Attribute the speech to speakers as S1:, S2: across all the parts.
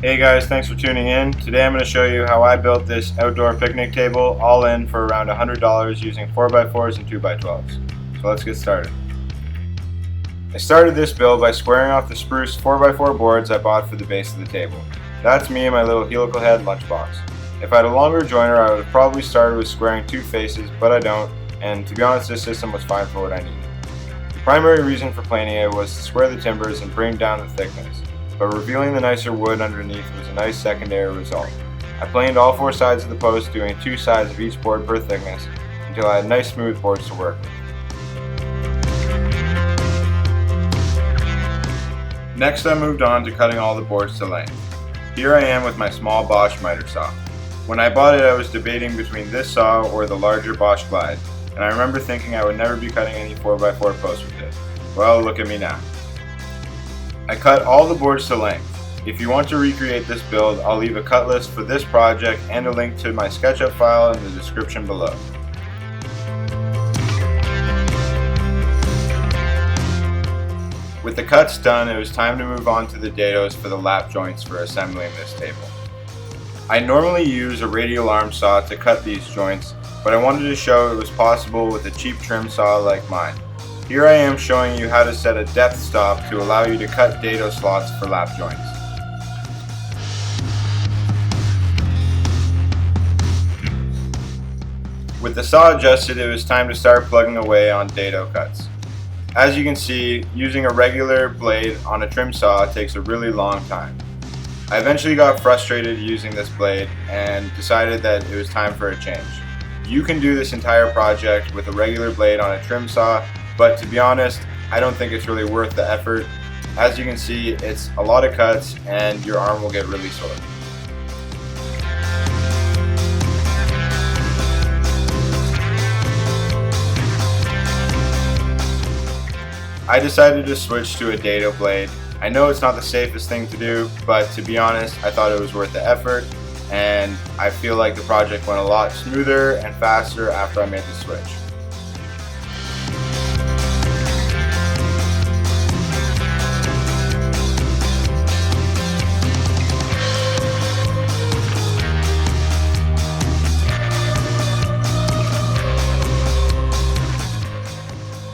S1: Hey guys, thanks for tuning in. Today I'm going to show you how I built this outdoor picnic table all in for around $100 using 4x4s and 2x12s. So let's get started. I started this build by squaring off the spruce 4x4 boards I bought for the base of the table. That's me and my little helical head lunchbox. If I had a longer joiner, I would have probably started with squaring two faces, but I don't, and to be honest, this system was fine for what I needed. The primary reason for planing it was to square the timbers and bring down the thickness, but revealing the nicer wood underneath was a nice secondary result. I planed all four sides of the post, doing two sides of each board per thickness, until I had nice smooth boards to work with. Next I moved on to cutting all the boards to length. Here I am with my small Bosch miter saw. When I bought it, I was debating between this saw or the larger Bosch Glide, and I remember thinking I would never be cutting any 4x4 posts with it. Well, look at me now. I cut all the boards to length. If you want to recreate this build, I'll leave a cut list for this project and a link to my Sketchup file in the description below. With the cuts done, it was time to move on to the dados for the lap joints for assembling this table. I normally use a radial arm saw to cut these joints, but I wanted to show it was possible with a cheap trim saw like mine. Here I am showing you how to set a depth stop to allow you to cut dado slots for lap joints. With the saw adjusted, it was time to start plugging away on dado cuts. As you can see, using a regular blade on a trim saw takes a really long time. I eventually got frustrated using this blade and decided that it was time for a change. You can do this entire project with a regular blade on a trim saw, but to be honest, I don't think it's really worth the effort. As you can see, it's a lot of cuts and your arm will get really sore. I decided to switch to a dado blade. I know it's not the safest thing to do, but to be honest, I thought it was worth the effort, and I feel like the project went a lot smoother and faster after I made the switch.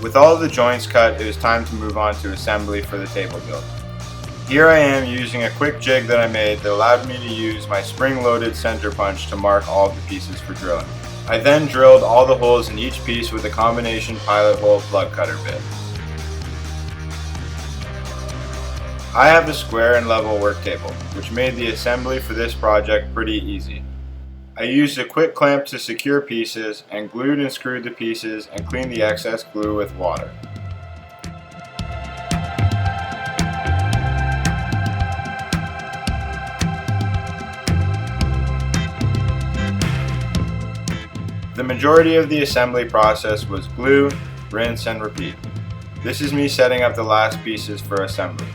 S1: With all of the joints cut, it was time to move on to assembly for the table build. Here I am using a quick jig that I made that allowed me to use my spring-loaded center punch to mark all of the pieces for drilling. I then drilled all the holes in each piece with a combination pilot hole plug cutter bit. I have a square and level work table, which made the assembly for this project pretty easy. I used a quick clamp to secure pieces and glued and screwed the pieces and cleaned the excess glue with water. The majority of the assembly process was glue, rinse, and repeat. This is me setting up the last pieces for assembly.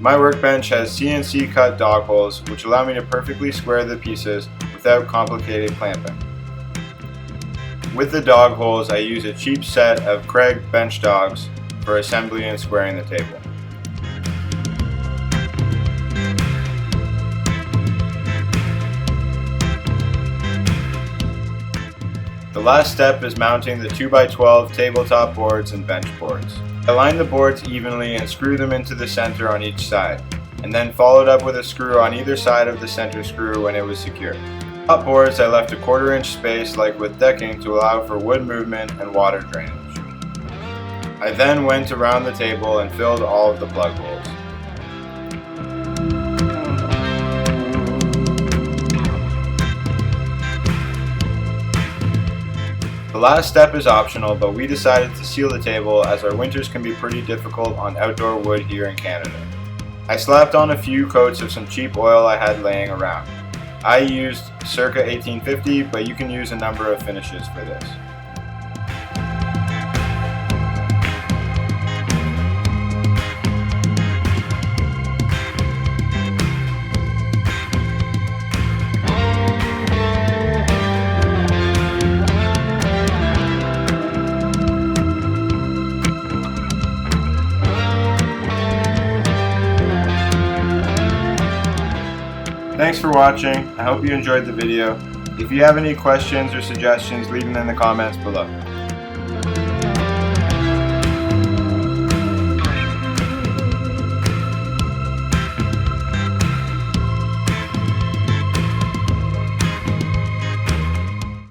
S1: My workbench has CNC cut dog holes which allow me to perfectly square the pieces without complicated clamping. With the dog holes, I use a cheap set of Craig bench dogs for assembly and squaring the table. The last step is mounting the 2x12 tabletop boards and bench boards. I line the boards evenly and screw them into the center on each side, and then followed up with a screw on either side of the center screw when it was secured. Top boards I left a 1/4 inch space like with decking to allow for wood movement and water drainage. I then went around the table and filled all of the plug holes. The last step is optional, but we decided to seal the table as our winters can be pretty difficult on outdoor wood here in Canada. I slapped on a few coats of some cheap oil I had laying around. I used circa 1850, but you can use a number of finishes for this. Thanks for watching. I hope you enjoyed the video. If you have any questions or suggestions, leave them in the comments below.